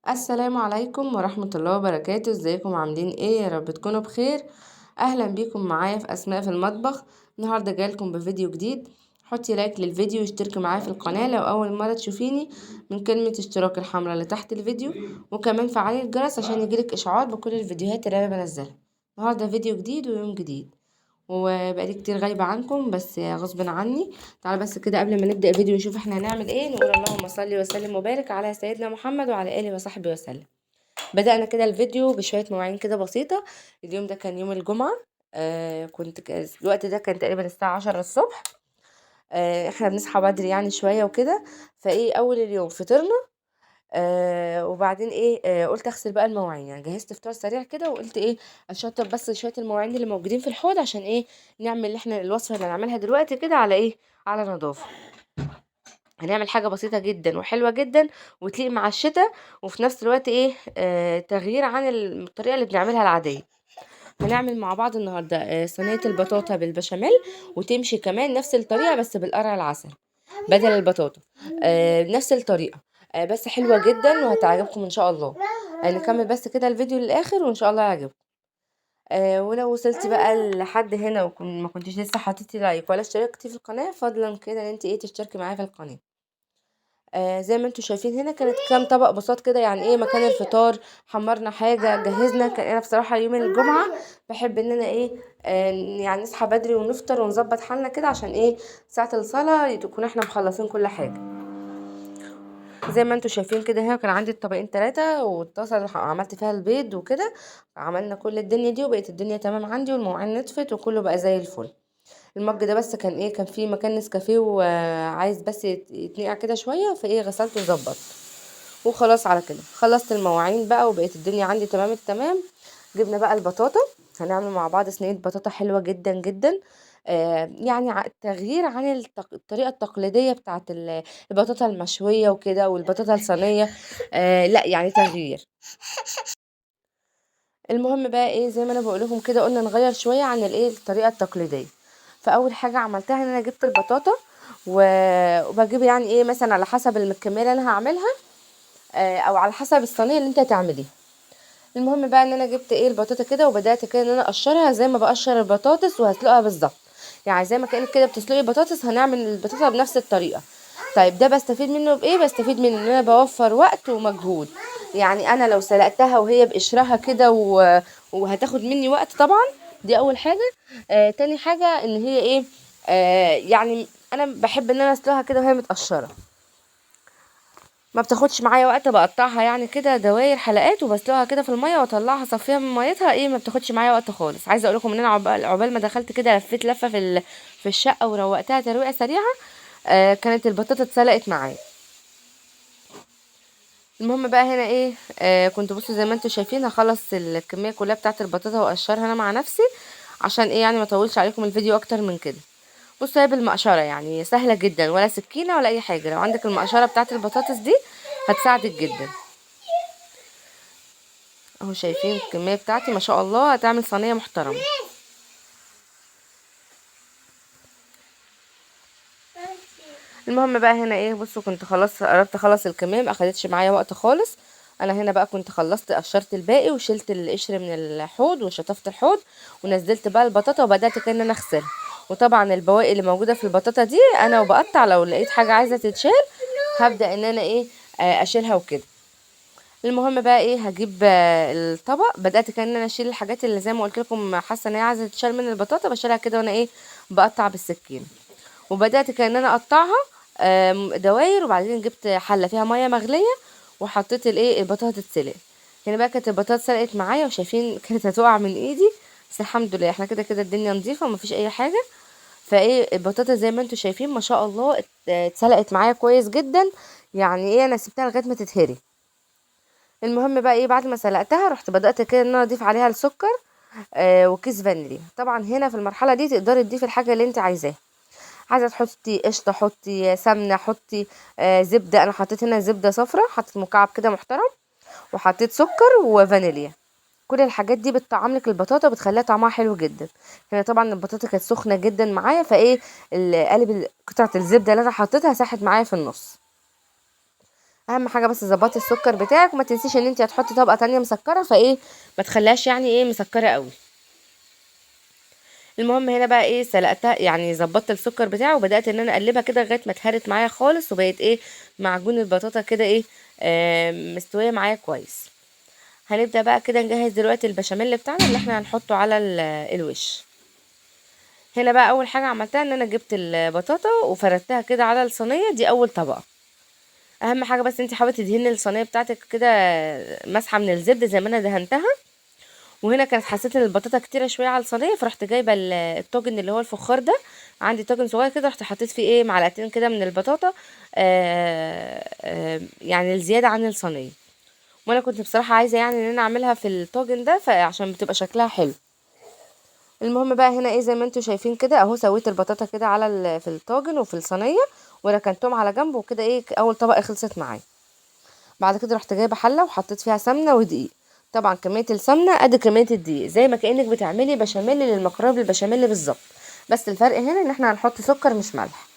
السلام عليكم ورحمة الله وبركاته. ازيكم عاملين ايه؟ يا رب تكونوا بخير. اهلا بيكم معايا في اسماء في المطبخ. النهارده جايلكم بفيديو جديد. حطي لايك للفيديو واشتركي معايا في القناة لو اول مرة تشوفيني من كلمة اشتراك الحمراء اللي تحت الفيديو، وكمان فعلي الجرس عشان يجيلك اشعار بكل الفيديوهات اللي انا بنزلها. النهارده فيديو جديد ويوم جديد، وبقالي كتير غايبة عنكم بس غصب عني. تعالوا بس كده قبل ما نبدأ الفيديو نشوف احنا هنعمل ايه، نقول اللهم صل وسلم وبارك على سيدنا محمد وعلى آله وصحبه وسلم. بدأنا كده الفيديو بشوية مواعين كده بسيطة. اليوم ده كان يوم الجمعة. الوقت ده كان تقريبا الساعة 10 الصبح. احنا بنصحى بدري يعني شوية وكده. فايه أول اليوم فطرنا. وبعدين ايه قلت اغسل بقى المواعين، يعني جهزت فطار سريع كده وقلت ايه اشطب بس شوية المواعين اللي موجودين في الحوض عشان ايه نعمل اللي احنا الوصفة اللي هنعملها دلوقتي كده على ايه، على نظافة. هنعمل حاجة بسيطة جدا وحلوة جدا وتليق مع الشتاء، وفي نفس الوقت ايه تغيير عن الطريقة اللي بنعملها العادية. هنعمل مع بعض النهاردة صينية البطاطا بالبشاميل، وتمشي كمان نفس الطريقة بس بالقرع العسل بدل البطاطا. نفس الطريقة. بس حلوة جدا وهتعجبكم ان شاء الله. نكمل بس كده الفيديو للآخر وان شاء الله يعجبكم. ولو وصلتي بقى لحد هنا ما كنتش لسه حطيتي لايك ولا اشتركتي في القناة، فضلا كده ان انت ايه تشتركي معايا في القناة. زي ما انتم شايفين هنا كانت كام طبق بساط كده، يعني ايه مكان الفطار. حمرنا حاجة جهزنا. كان انا بصراحة يوم الجمعة بحب ان انا ايه يعني نصحى بدري ونفطر ونظبط حالنا كده عشان ايه ساعة الصلاة تكون احنا مخلصين كل حاجة. زي ما انتم شايفين كده هنا كان عندي الطبقين 3 والطاسة اللي عملت فيها البيض وكده. عملنا كل الدنيا دي وبقت الدنيا تمام عندي، والمواعين نطفت وكله بقى زي الفل. المج ده بس كان ايه كان فيه مكان نسكافيه وعايز بس يتنقع كده شويه، فايه غسلته وظبط وخلاص. على كده خلصت المواعين بقى وبقت الدنيا عندي تمام التمام. جبنا بقى البطاطا. هنعمل مع بعض صينيه بطاطا حلوه جدا جدا. يعني تغيير عن الطريقه التقليديه بتاعت البطاطا المشويه وكده والبطاطا الصينيه. لا يعني تغيير. المهم بقى ايه زي ما انا بقول لكم كده قلنا نغير شويه عن الايه الطريقه التقليديه. فاول حاجه عملتها ان انا جبت البطاطا وبجيب يعني ايه مثلا على حسب الكميه اللي انا هعملها، او على حسب الصينيه اللي انت هتعمليها. المهم بقى ان انا جبت ايه البطاطا كده وبدات كده ان انا اقشرها زي ما بقشر البطاطس وهسلقها بالظبط. يعني زي ما كانك كده بتسلقي بطاطس هنعمل البطاطا بنفس الطريقه. طيب ده بستفيد منه بايه؟ بستفيد منه ان انا بوفر وقت ومجهود. يعني انا لو سلقتها وهي بقشرها كده وهتاخد مني وقت طبعا. دي اول حاجه. تاني حاجه ان هي ايه يعني انا بحب ان انا اسلقها كده وهي متقشره. ما بتاخدش معايا وقت، بقطعها يعني كده دواير حلقات وبسلقها كده في الميه واطلعها اصفيها من ميتها، ايه ما بتاخدش معايا وقت خالص. عايزه اقول لكم ان انا عقبال ما دخلت كده لفيت لفه في الشقه وروقتها ترويقه سريعه. كانت البطاطا اتسلقت معايا. المهم بقى هنا ايه كنت بصوا زي ما انتم شايفين هخلص الكميه كلها بتاعه البطاطا واقشرها انا مع نفسي عشان ايه يعني ما اطولش عليكم الفيديو اكتر من كده. بصوا هي بالمقشره يعني سهله جدا، ولا سكينه ولا اي حاجه. لو عندك المقشره بتاعه البطاطس دي هتساعدك جدا. اهو شايفين الكميه بتاعتي ما شاء الله هتعمل صينيه محترمه. المهم بقى هنا ايه بصوا كنت خلاص قربت اخلص الكميه ما اخدتش معايا وقت خالص. انا هنا بقى كنت خلصت قشرت الباقي وشلت القشر من الحوض وشطفت الحوض ونزلت بقى البطاطا وبدات كده ان انا اغسلها. وطبعا البواقي اللي موجوده في البطاطا دي انا وبقطع لو لقيت حاجه عايزه تتشال هبدا ان انا ايه اشيلها وكده. المهم بقى ايه هجيب الطبق. بدات كده ان انا اشيل الحاجات اللي زي ما قلت لكم حاسه ان هي عايزه تتشال من البطاطا بشيلها كده وانا ايه بقطع بالسكين. وبدات كده ان انا اقطعها دواير. وبعدين جبت حله فيها ميه مغليه وحطيت الايه البطاطا تتسلق. هنا بقى كانت البطاطا اتسلقت معايا وشايفين كانت هتقع من ايدي، بس الحمد لله احنا كده كده الدنيا نظيفه ومفيش اي حاجه. فايه البطاطا زي ما انتم شايفين ما شاء الله اتسلقت معايا كويس جدا. يعني ايه انا سبتها لغايه ما تتهري. المهم بقى ايه بعد ما سلقتها رحت بدات كده ان انا اضيف عليها السكر وكيس فانيليا. طبعا هنا في المرحله دي تقدري تضيفي الحاجه اللي انت عايزاها. عايزه تحطي قشطه حطي، سمنه حطي، زبده. انا حطيت هنا زبده صفرا حطيت مكعب كده محترم، وحطيت سكر وفانيليا. كل الحاجات دي بتطعم لك البطاطا وبتخليها طعمها حلو جدا. هنا طبعا البطاطا كانت سخنه جدا معايا فايه قالب قطعه الزبده اللي انا حطيتها ساحت معايا في النص. اهم حاجه بس ظبطي السكر بتاعك، وما تنسيش ان انت هتحطي طبقه تانية مسكره، فايه ما تخليهاش يعني ايه مسكره قوي. المهم هنا بقى ايه سلقتها، يعني ظبطت السكر بتاعي وبدات ان انا اقلبها كده لغايه ما اتهرت معايا خالص، وبقت ايه معجون البطاطا كده ايه مستويه معايا كويس. هنبدا بقى كده نجهز دلوقتي البشاميل بتاعنا اللي احنا هنحطه على الوش. هنا بقى اول حاجه عملتها ان انا جبت البطاطا وفردتها كده على الصينيه، دي اول طبقه. اهم حاجه بس انت حاولي تدهني الصينيه بتاعتك كده مسحه من الزبده زي ما انا دهنتها. وهنا كانت حسيت ان البطاطا كتيره شويه على الصينيه، فرحت جايبه الطاجن اللي هو الفخار ده، عندي طاجن صغير كده، رحت حطيت فيه ايه معلقتين كده من البطاطا يعني الزياده عن الصينيه. وانا كنت بصراحه عايزه يعني ان انا اعملها في الطاجن ده فعشان بتبقى شكلها حلو. المهم بقى هنا ايه زي ما انتوا شايفين كده اهو، سويت البطاطا كده على في الطاجن وفي الصينيه، وركنتهم على جنب وكده ايه اول طبقه خلصت معايا. بعد كده رحت جايبه حله وحطيت فيها سمنه ودقيق. طبعا كميه السمنه قد كميه الدقيق، زي ما كانك بتعملي بشاميل للمكرونه بالبشاميل بالظبط، بس الفرق هنا ان احنا هنحط سكر مش ملح.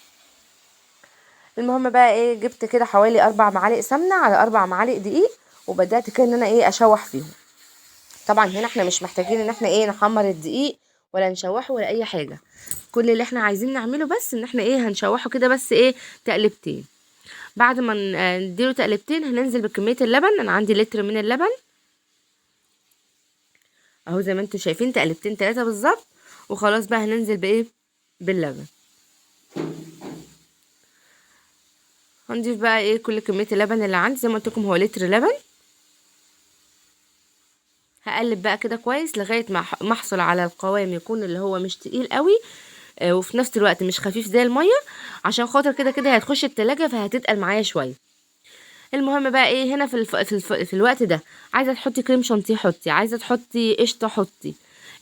المهم بقى ايه جبت كده حوالي 4 معالق سمنه على 4 معالق دقيق، وبدات كده ان انا ايه اشوح فيهم. طبعا هنا احنا مش محتاجين ان احنا ايه نحمر الدقيق ولا نشوحه ولا اي حاجه، كل اللي احنا عايزين نعمله بس ان احنا ايه هنشوحه كده بس ايه تقلبتين. بعد ما نديله تقلبتين هننزل بكميه اللبن، انا عندي لتر من اللبن اهو زي ما انتوا شايفين، تقلبتين 3 بالظبط. وخلاص بقى هننزل بايه باللبن. هنضيف بقى ايه كل كميه اللبن اللي عندي، زي ما قلت لكم هو لتر لبن. هقلب بقى كده كويس لغايه ما احصل على القوام يكون اللي هو مش تقيل قوي وفي نفس الوقت مش خفيف زي الميه، عشان خاطر كده كده هتخش التلاجة فهتتقل معايا شويه. المهم بقى ايه هنا في الوقت ده عايزه تحطي كريم شانتيه حطي، عايزه تحطي قشطه حطي،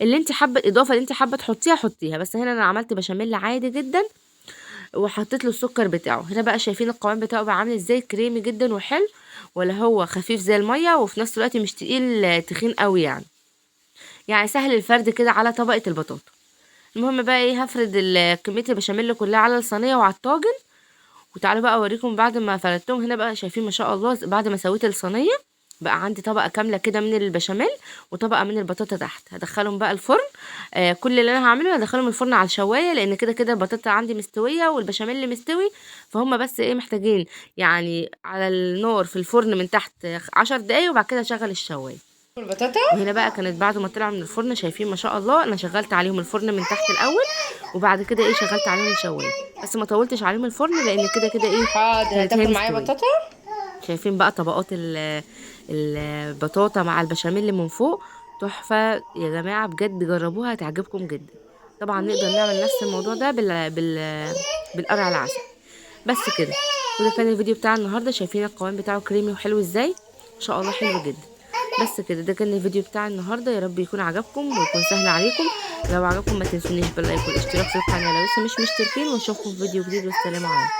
اللي انت حابه الاضافه اللي انت حابه تحطيها حطيها. بس هنا انا عملت بشاميل عادي جدا وحطيت له السكر بتاعه. هنا بقى شايفين القوام بتاعه بقى عامل ازاي، كريمي جدا وحلو، ولا هو خفيف زي الميه وفي نفس الوقت مش تقيل تخين قوي يعني سهل الفرد كده على طبقه البطاطا. المهم بقى ايه هفرد كميه البشاميل كلها على الصينيه وعلى الطاجن، وتعالوا بقى اوريكم بعد ما فردتهم. هنا بقى شايفين ما شاء الله بعد ما سويت الصينيه بقى عندي طبقه كامله كده من البشاميل وطبقه من البطاطا تحت. هدخلهم بقى الفرن. كل اللي انا هعمله هدخلهم الفرن على الشوايه، لان كده كده البطاطا عندي مستويه والبشاميل مستوي، فهم بس ايه محتاجين يعني على النار في الفرن من تحت 10 دقايق وبعد كده اشغل الشوايه. البطاطا. وهنا بقى كانت بعد ما طلعوا من الفرن شايفين ما شاء الله انا شغلت عليهم الفرن من تحت الاول، وبعد كده ايه شغلت عليهم الشوايه، بس ما طولتش عليهم الفرن لان كده كده ايه حاضر، كانت هي هتاكل معايا مستويه. بطاطا. شايفين بقى طبقات البطاطا مع البشاميل اللي من فوق تحفه يا جماعه، بجد جربوها هتعجبكم جدا. طبعا نقدر نعمل نفس الموضوع ده بالقرع العسل. بس كده، وده كان الفيديو بتاع النهارده. شايفين القوام بتاعه كريمي وحلو ازاي، ما شاء الله حلو جدا. بس كده ده كان الفيديو بتاع النهارده، يا رب يكون عجبكم ويكون سهل عليكم. لو عجبكم ما تنسونيش باللايك والاشتراك في القناه لو لسه مش مشتركين، ونشوفكم في فيديو جديد والسلام عليكم.